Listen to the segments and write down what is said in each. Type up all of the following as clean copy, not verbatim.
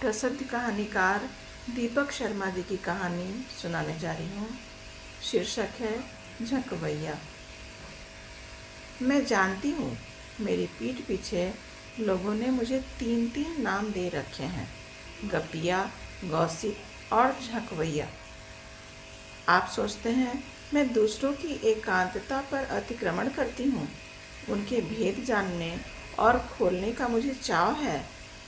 प्रसिद्ध कहानीकार दीपक शर्मा जी की कहानी सुनाने जा रही हूँ। शीर्षक है झकवैया। मैं जानती हूँ मेरी पीठ पीछे लोगों ने मुझे 3-3 नाम दे रखे हैं, गपिया, गॉसिप और झकवैया। आप सोचते हैं मैं दूसरों की एकांतता पर अतिक्रमण करती हूँ, उनके भेद जानने और खोलने का मुझे चाव है,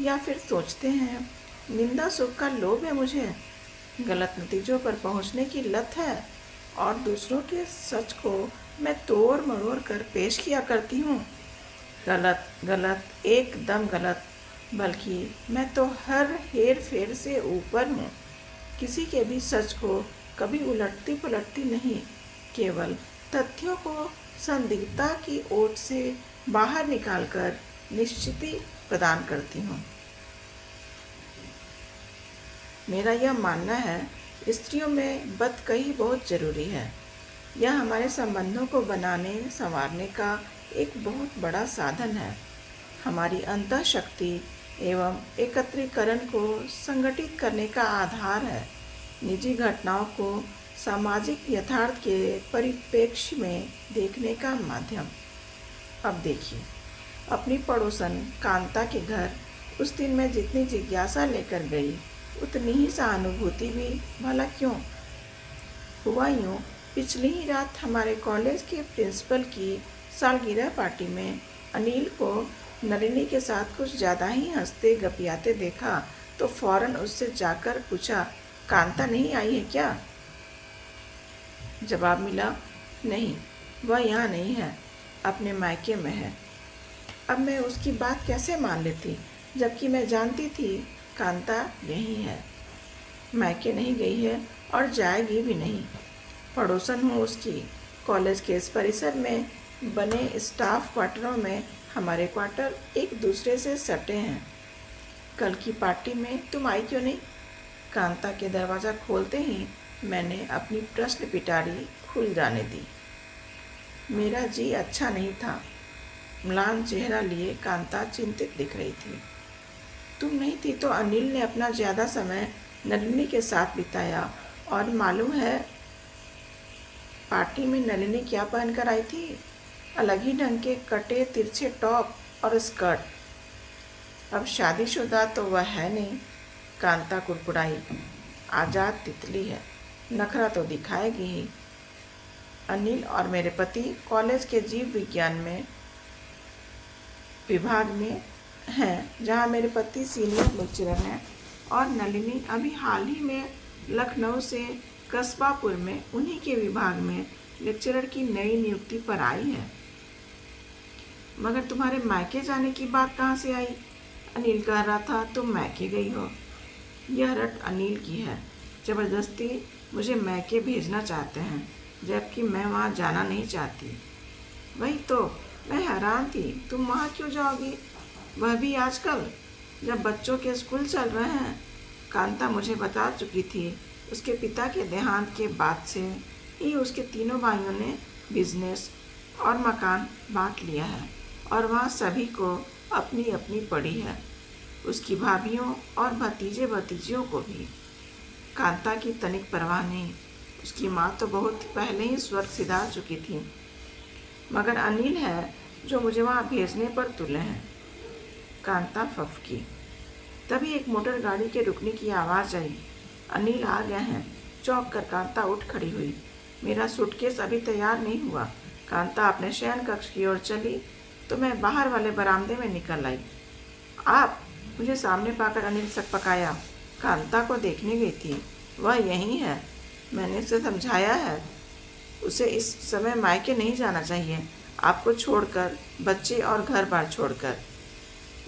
या फिर सोचते हैं निंदा सुख का लोभ है मुझे, गलत नतीजों पर पहुँचने की लत है और दूसरों के सच को मैं तोड़ मरोड़ कर पेश किया करती हूँ। गलत गलत, एकदम गलत। बल्कि मैं तो हर हेर फेर से ऊपर हूँ। किसी के भी सच को कभी उलटती पुलटती नहीं, केवल तथ्यों को संदिग्धता की ओट से बाहर निकालकर निश्चिति प्रदान करती हूँ। मेरा यह मानना है, स्त्रियों में बदकही बहुत ज़रूरी है। यह हमारे संबंधों को बनाने संवारने का एक बहुत बड़ा साधन है। हमारी अंतःशक्ति एवं एकत्रीकरण को संगठित करने का आधार है। निजी घटनाओं को सामाजिक यथार्थ के परिप्रेक्ष्य में देखने का माध्यम। अब देखिए, अपनी पड़ोसन कांता के घर उस दिन मैं जितनी जिज्ञासा लेकर गई, उतनी ही सहानुभूति भी भला क्यों। हुआ यूँ, पिछली ही रात हमारे कॉलेज के प्रिंसिपल की सालगिरह पार्टी में अनिल को नलिनी के साथ कुछ ज़्यादा ही हंसते गपियाते देखा तो फौरन उससे जाकर पूछा, कांता नहीं आई है क्या? जवाब मिला, नहीं, वह यहाँ नहीं है, अपने मायके में है। अब मैं उसकी बात कैसे मान लेती, जबकि मैं जानती थी कांता यहीं है। मायके नहीं गई है और जाएगी भी नहीं। पड़ोसन हूँ उसकी। कॉलेज के इस परिसर में बने स्टाफ क्वार्टरों में हमारे क्वार्टर एक दूसरे से सटे हैं। कल की पार्टी में तुम आई क्यों नहीं? कांता के दरवाज़ा खोलते ही मैंने अपनी प्रश्न पिटारी खुल जाने दी। मेरा जी अच्छा नहीं था। म्लान चेहरा लिए कांता चिंतित दिख रही थी। तुम नहीं थी तो अनिल ने अपना ज़्यादा समय नलिनी के साथ बिताया, और मालूम है पार्टी में नलिनी क्या पहनकर आई थी? अलग ही ढंग के कटे तिरछे टॉप और स्कर्ट। अब शादीशुदा तो वह है नहीं, कांता कुड़कुड़ाई। आज़ाद तितली है, नखरा तो दिखाएगी ही। अनिल और मेरे पति कॉलेज के जीव विज्ञान में विभाग में हैं, जहाँ मेरे पति सीनियर लेक्चरर हैं और नलिनी अभी हाल ही में लखनऊ से कस्बापुर में उन्हीं के विभाग में लेक्चरर की नई नियुक्ति पर आई है। मगर तुम्हारे मायके जाने की बात कहाँ से आई? अनिल कह रहा था तुम मायके गई हो। यह रट अनिल की है। ज़बरदस्ती मुझे मायके भेजना चाहते हैं, जबकि मैं वहाँ जाना नहीं चाहती। वही तो मैं हैरान थी, तुम वहाँ क्यों जाओगी, वह भी आजकल जब बच्चों के स्कूल चल रहे हैं। कांता मुझे बता चुकी थी, उसके पिता के देहांत के बाद से ही उसके तीनों भाइयों ने बिजनेस और मकान बांट लिया है और वहाँ सभी को अपनी अपनी पड़ी है, उसकी भाभियों और भतीजे भतीजियों को भी। कांता की तनिक परवाह नहीं, उसकी माँ तो बहुत पहले ही स्वर्ग सिधार चुकी थी। मगर अनिल है जो मुझे वहाँ भेजने पर तुले हैं। कांता फफकी। तभी एक मोटर गाड़ी के रुकने की आवाज़ आई। अनिल आ गए हैं। चौंक कर कांता उठ खड़ी हुई। मेरा सूटकेस अभी तैयार नहीं हुआ। कांता अपने शयन कक्ष की ओर चली तो मैं बाहर वाले बरामदे में निकल आई। आप? मुझे सामने पाकर अनिल सकपकाया। कांता को देखने गई थी, वह यहीं है। मैंने उसे समझाया है, उसे इस समय मायके नहीं जाना चाहिए, आपको छोड़कर, बच्चे और घर बार छोड़कर।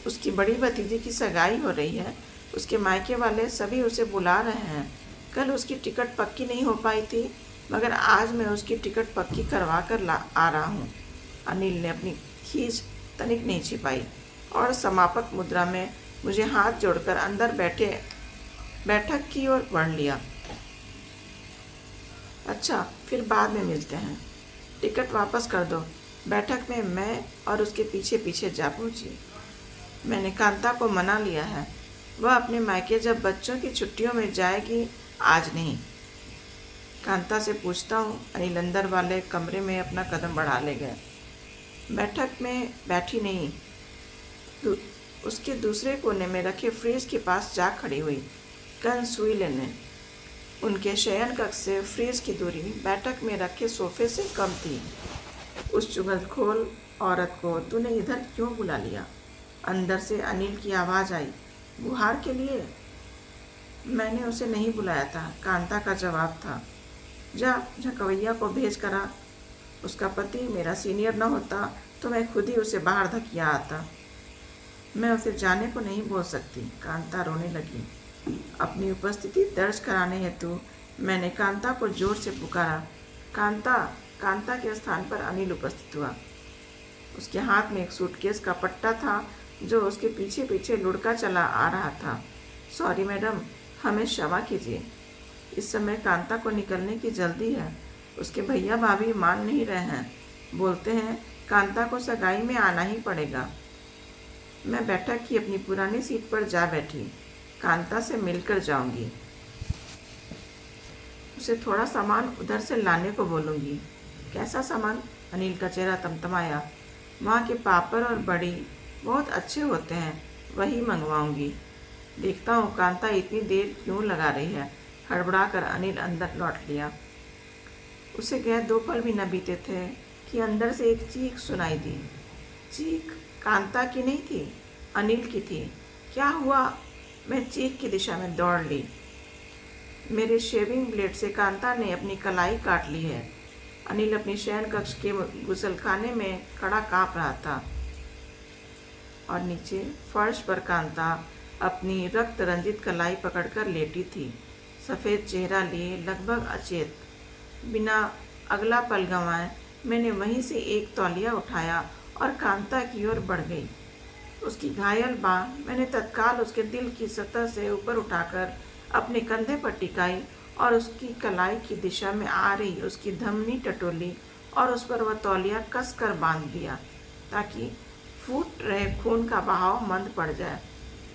उसकी बड़ी भतीजी की सगाई हो रही है, उसके मायके वाले सभी उसे बुला रहे हैं। कल उसकी टिकट पक्की नहीं हो पाई थी, मगर आज मैं उसकी टिकट पक्की करवा कर आ रहा हूँ। अनिल ने अपनी खींच तनिक नहीं छिपाई और समापक मुद्रा में मुझे हाथ जोड़कर अंदर बैठक की ओर बढ़ लिया। अच्छा, फिर बाद में मिलते हैं। टिकट वापस कर दो। बैठक में मैं और उसके पीछे पीछे जा पहुँची। मैंने कांता को मना लिया है, वह अपने मायके जब बच्चों की छुट्टियों में जाएगी, आज नहीं। कांता से पूछता हूँ। अनिल अंदर वाले कमरे में अपना कदम बढ़ा ले गए। बैठक में बैठी नहीं, उसके दूसरे कोने में रखे फ्रिज के पास जा खड़ी हुई। कन सुई लेने। उनके शयन कक्ष से फ्रिज की दूरी बैठक में रखे सोफे से कम थी। उस चुगलखोर औरत को तूने इधर क्यों बुला लिया? अंदर से अनिल की आवाज़ आई। गुहार के लिए? मैंने उसे नहीं बुलाया था, कांता का जवाब था। जा झकवैया को भेज करा। उसका पति मेरा सीनियर न होता तो मैं खुद ही उसे बाहर धकिया आता। मैं उसे जाने को नहीं बोल सकती। कांता रोने लगी। अपनी उपस्थिति दर्ज कराने हेतु मैंने कांता को जोर से पुकारा। कांता। कांता के स्थान पर अनिल उपस्थित हुआ। उसके हाथ में एक सूटकेस का पट्टा था जो उसके पीछे पीछे लुढ़का चला आ रहा था। सॉरी मैडम, हमें क्षमा कीजिए। इस समय कांता को निकलने की जल्दी है। उसके भैया भाभी मान नहीं रहे हैं। बोलते हैं कांता को सगाई में आना ही पड़ेगा। मैं बैठक की अपनी पुरानी सीट पर जा बैठी। कांता से मिलकर जाऊंगी। उसे थोड़ा सामान उधर से लाने को बोलूँगी। कैसा सामान? अनिल का चेहरा तमतमाया। वहाँ के पापड़ और बड़ी बहुत अच्छे होते हैं, वही मंगवाऊंगी। देखता हूँ कांता इतनी देर क्यों लगा रही है। हड़बड़ा कर अनिल अंदर लौट लिया। उसे गए 2 पल भी न बीते थे कि अंदर से एक चीख सुनाई दी। चीख कांता की नहीं थी, अनिल की थी। क्या हुआ? मैं चीख की दिशा में दौड़ ली। मेरे शेविंग ब्लेड से कांता ने अपनी कलाई काट ली है। अनिल अपनी शयन कक्ष के गुसलखाने में खड़ा काँप रहा था और नीचे फर्श पर कांता अपनी रक्त रंजित कलाई पकड़कर लेटी थी, सफ़ेद चेहरा लिए लगभग अचेत। बिना अगला पल गंवाए मैंने वहीं से एक तौलिया उठाया और कांता की ओर बढ़ गई। उसकी घायल बाँह मैंने तत्काल उसके दिल की सतह से ऊपर उठाकर अपने कंधे पर टिकाई और उसकी कलाई की दिशा में आ रही उसकी धमनी टटोली और उस पर वह तौलिया कस कर बांध दिया ताकि फूट रहे खून का बहाव मंद पड़ जाए।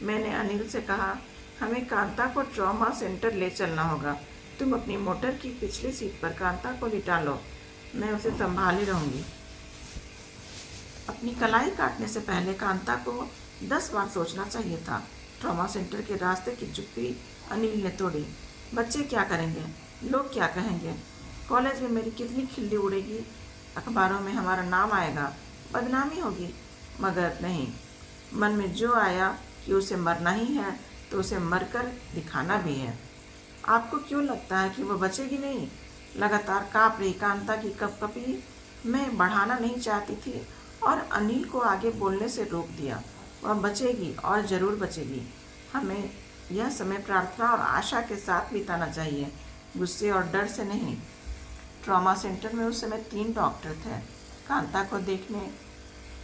मैंने अनिल से कहा, हमें कांता को ट्रॉमा सेंटर ले चलना होगा। तुम अपनी मोटर की पिछली सीट पर कांता को लिटा लो, मैं उसे संभाले रहूँगी। अपनी कलाई काटने से पहले कांता को 10 बार सोचना चाहिए था। ट्रॉमा सेंटर के रास्ते की चुप्पी अनिल ने तोड़ी। बच्चे क्या करेंगे? लोग क्या कहेंगे? कॉलेज में मेरी कितनी खिल्ली उड़ेगी। अखबारों में हमारा नाम आएगा, बदनामी होगी। मगर नहीं, मन में जो आया कि उसे मरना ही है तो उसे मरकर दिखाना भी है। आपको क्यों लगता है कि वह बचेगी नहीं? लगातार काँप रही कांता की कपकपी मैं बढ़ाना नहीं चाहती थी और अनिल को आगे बोलने से रोक दिया। वह बचेगी और ज़रूर बचेगी। हमें यह समय प्रार्थना और आशा के साथ बिताना चाहिए, गुस्से और डर से नहीं। ट्रॉमा सेंटर में उस समय 3 डॉक्टर थे कांता को देखने।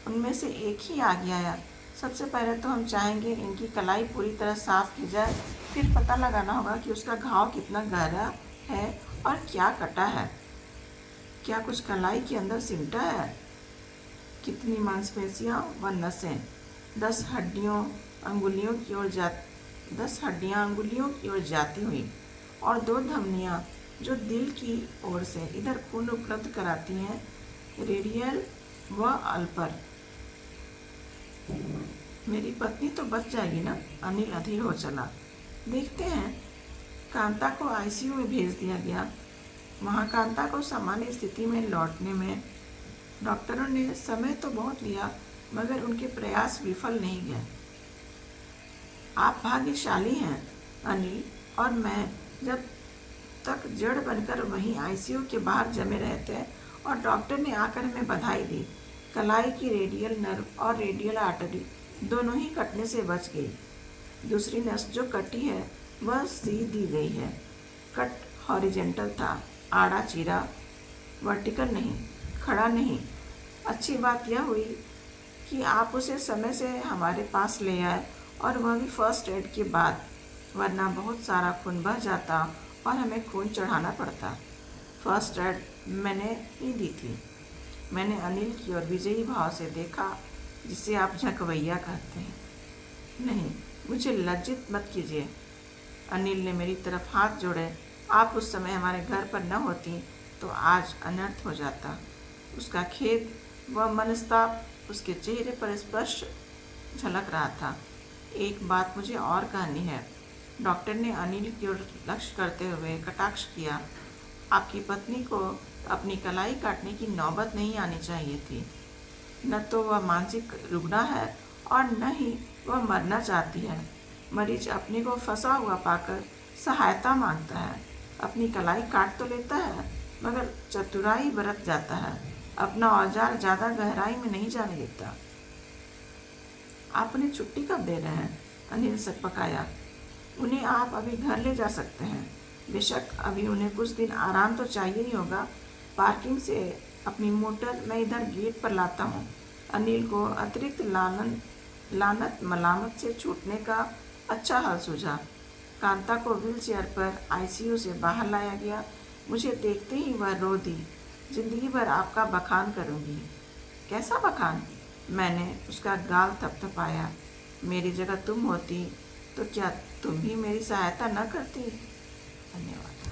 उनमें से एक ही आगे आया। सबसे पहले तो हम चाहेंगे इनकी कलाई पूरी तरह साफ की जाए, फिर पता लगाना होगा कि उसका घाव कितना गहरा है और क्या कटा है। क्या कुछ कलाई के अंदर सिमटा है? कितनी मांसपेशियाँ व नसें? 10 हड्डियाँ अंगुलियों की ओर जाती हुई और 2 धमनियाँ जो दिल की ओर से इधर खून उपलब्ध कराती हैं, रेडियल व अल्पर। मेरी पत्नी तो बच जाएगी ना? अनिल अधीर हो चला। देखते हैं। कांता को आईसीयू में भेज दिया गया। वहाँ कांता को सामान्य स्थिति में लौटने में डॉक्टरों ने समय तो बहुत लिया, मगर उनके प्रयास विफल नहीं गए। आप भाग्यशाली हैं अनिल और मैं। जब तक जड़ बनकर वहीं आईसीयू के बाहर जमे रहे थे और डॉक्टर ने आकर हमें बधाई दी। कलाई की रेडियल नर्व और रेडियल आर्टरी दोनों ही कटने से बच गई। दूसरी नस जो कटी है वह सी दी गई है। कट हॉरिजेंटल था, आड़ा चीरा, वर्टिकल नहीं, खड़ा नहीं। अच्छी बात यह हुई कि आप उसे समय से हमारे पास ले आए और वह भी फर्स्ट एड के बाद, वरना बहुत सारा खून बह जाता और हमें खून चढ़ाना पड़ता। फर्स्ट एड मैंने ही दी थी। मैंने अनिल की ओर विजयी भाव से देखा, जिसे आप झकवैया कहते हैं। नहीं, मुझे लज्जित मत कीजिए। अनिल ने मेरी तरफ हाथ जोड़े। आप उस समय हमारे घर पर न होती तो आज अनर्थ हो जाता। उसका खेद व मनस्ताप उसके चेहरे पर स्पष्ट झलक रहा था। एक बात मुझे और कहनी है। डॉक्टर ने अनिल की ओर लक्ष्य करते हुए कटाक्ष किया। आपकी पत्नी को अपनी कलाई काटने की नौबत नहीं आनी चाहिए थी। न तो वह मानसिक रुग्णा है और न ही वह मरना चाहती है। मरीज अपने को फंसा हुआ पाकर सहायता मांगता है। अपनी कलाई काट तो लेता है मगर चतुराई बरत जाता है। अपना औजार ज़्यादा गहराई में नहीं जाने देता। आप उन्हें छुट्टी कब दे रहे हैं? अनिल सकपकाया। उन्हें आप अभी घर ले जा सकते हैं। बेशक अभी उन्हें कुछ दिन आराम तो चाहिए ही होगा। पार्किंग से अपनी मोटर मैं इधर गेट पर लाता हूँ। अनिल को अतिरिक्त लानत मलामत से छूटने का अच्छा हल सूझा। कांता को व्हील चेयर पर आईसीयू से बाहर लाया गया। मुझे देखते ही वह रो दी। जिंदगी भर आपका बखान करूँगी। कैसा बखान? मैंने उसका गाल थपथपाया। मेरी जगह तुम होती तो क्या तुम भी मेरी सहायता न करती? धन्यवाद।